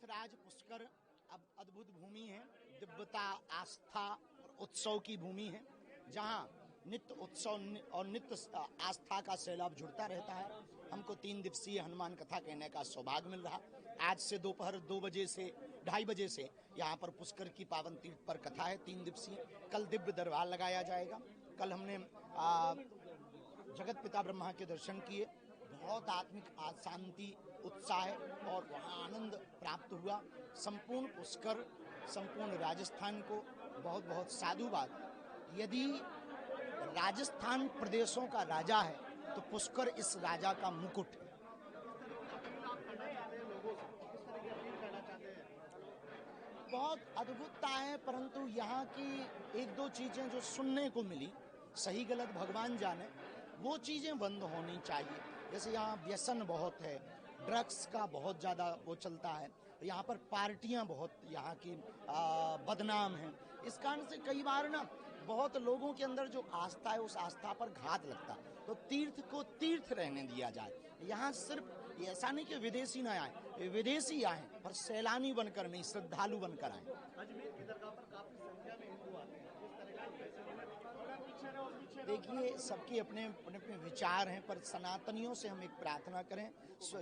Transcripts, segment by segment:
तीर्थराज पुष्कर अब अद्भुत भूमि है, दिव्यता, आस्था और उत्सव की भूमि है, जहां नित्य उत्सव और नित्य आस्था का सैलाब जुड़ता रहता है। हमको 3 दिवसीय हनुमान कथा कहने का सौभाग्य मिल रहा। आज से दोपहर 2 बजे से 2:30 बजे से यहाँ पर पुष्कर की पावन तीर्थ पर कथा है 3 दिवसीय। कल दिव्य दरबार लगाया जाएगा। कल हमने जगत पिता ब्रह्मा के दर्शन किए, बहुत आत्मिक शांति, उत्साह और वहाँ आनंद प्राप्त हुआ। संपूर्ण पुष्कर, संपूर्ण राजस्थान को बहुत बहुत साधुवाद। यदि राजस्थान प्रदेशों का राजा है तो पुष्कर इस राजा का मुकुट है। बहुत अद्भुतता है, परंतु यहाँ की 1-2 चीजें जो सुनने को मिली, सही गलत भगवान जाने, वो चीजें बंद होनी चाहिए। जैसे यहाँ व्यसन बहुत है, ड्रग्स का बहुत ज़्यादा वो चलता है, यहाँ पर पार्टियाँ बहुत यहाँ की बदनाम हैं। इस कारण से कई बार ना बहुत लोगों के अंदर जो आस्था है उस आस्था पर घात लगता है। तो तीर्थ को तीर्थ रहने दिया जाए। यहाँ सिर्फ ऐसा नहीं कि विदेशी ना आए, विदेशी आए पर सैलानी बनकर नहीं, श्रद्धालु बनकर आए। अजमेर की दरगाह पर काफी संख्या में हिंदू आते हैं, इस तरह देखिए, सबके अपने अपने विचार हैं, पर सनातनियों से हम एक प्रार्थना करें।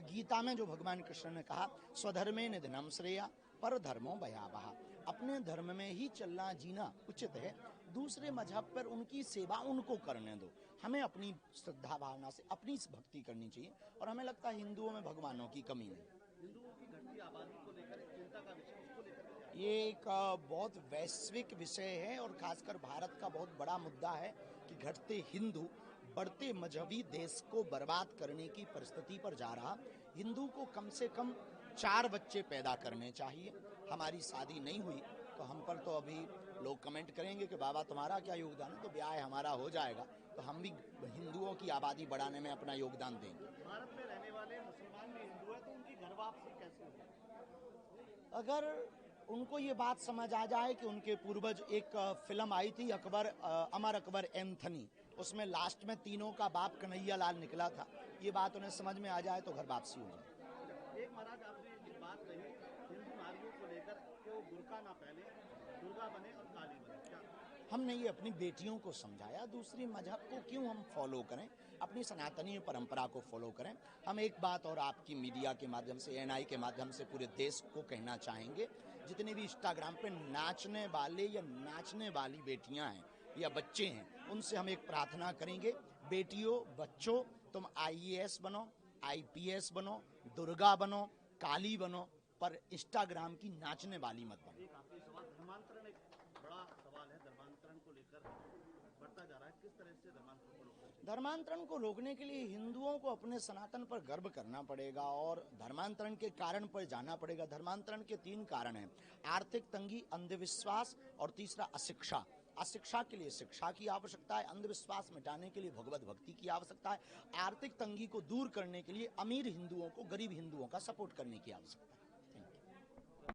गीता में जो भगवान कृष्ण ने कहा, स्वधर्मे निधनम श्रेया पर धर्मो भयावह, अपने धर्म में ही चलना जीना उचित है। दूसरे मजहब पर उनकी सेवा उनको करने दो, हमें अपनी श्रद्धा भावना से अपनी भक्ति करनी चाहिए। और हमें लगता है हिंदुओं में भगवानों की कमी नहीं। हिंदुओं की घटती आबादी को लेकर चिंता का विषय, उसको लेकर ये एक बहुत वैश्विक विषय है और खासकर भारत का बहुत बड़ा मुद्दा है कि घटते हिंदू बढ़ते मजहबी देश को बर्बाद करने की परिस्थिति पर जा रहा। हिंदू को कम से कम 4 बच्चे पैदा करने चाहिए। हमारी शादी नहीं हुई तो हम पर तो अभी लोग कमेंट करेंगे कि बाबा तुम्हारा क्या योगदान है, तो ब्याह हमारा हो जाएगा तो हम भी हिंदुओं की आबादी बढ़ाने में अपना योगदान देंगे। भारत में रहने वाले मुसलमान भी हिंदू है तो उनकी घर वापसी कैसे होगी? अगर उनको ये बात समझ आ जाए कि उनके पूर्वज, एक फिल्म आई थी अकबर, अमर अकबर एंथनी, उसमें लास्ट में तीनों का बाप कन्हैया लाल निकला था, ये बात उन्हें समझ में आ जाए तो घर वापसी हो जाए। एक महाराज आपने एक बात कही हिंदू नारियों को लेकर कि वो बुर्का ना पहने, दुर्गा बने और काली बने, क्या हमने ये अपनी बेटियों को समझाया। दूसरी मजहब को क्यों हम फॉलो करें, अपनी सनातनी परंपरा को फॉलो करें। हम एक बात और आपकी मीडिया के माध्यम से, एनआई के माध्यम से पूरे देश को कहना चाहेंगे, जितने भी इंस्टाग्राम पे नाचने वाले या नाचने वाली बेटियां हैं या बच्चे हैं, उनसे हम एक प्रार्थना करेंगे, बेटियों बच्चों, तुम IAS बनो, IPS बनो, दुर्गा बनो, काली बनो, पर इंस्टाग्राम की नाचने वाली मत बनो। एक आखिरी सवाल, धर्मांतरण एक बड़ा सवाल है, धर्मांतरण को लेकर बढ़ता जा रहा है, किस तरह से धर्मांतरण को रोकना चाहिए? धर्मांतरण को रोकने के लिए हिंदुओं को अपने सनातन पर गर्व करना पड़ेगा और धर्मांतरण के कारण पर जाना पड़ेगा। धर्मांतरण के 3 कारण हैं, आर्थिक तंगी, अंधविश्वास और तीसरा अशिक्षा। अशिक्षा के लिए शिक्षा की आवश्यकता है, अंधविश्वास मिटाने के लिए भगवत भक्ति की आवश्यकता है, आर्थिक तंगी को दूर करने के लिए अमीर हिंदुओं को गरीब हिंदुओं का सपोर्ट करने की आवश्यकता है।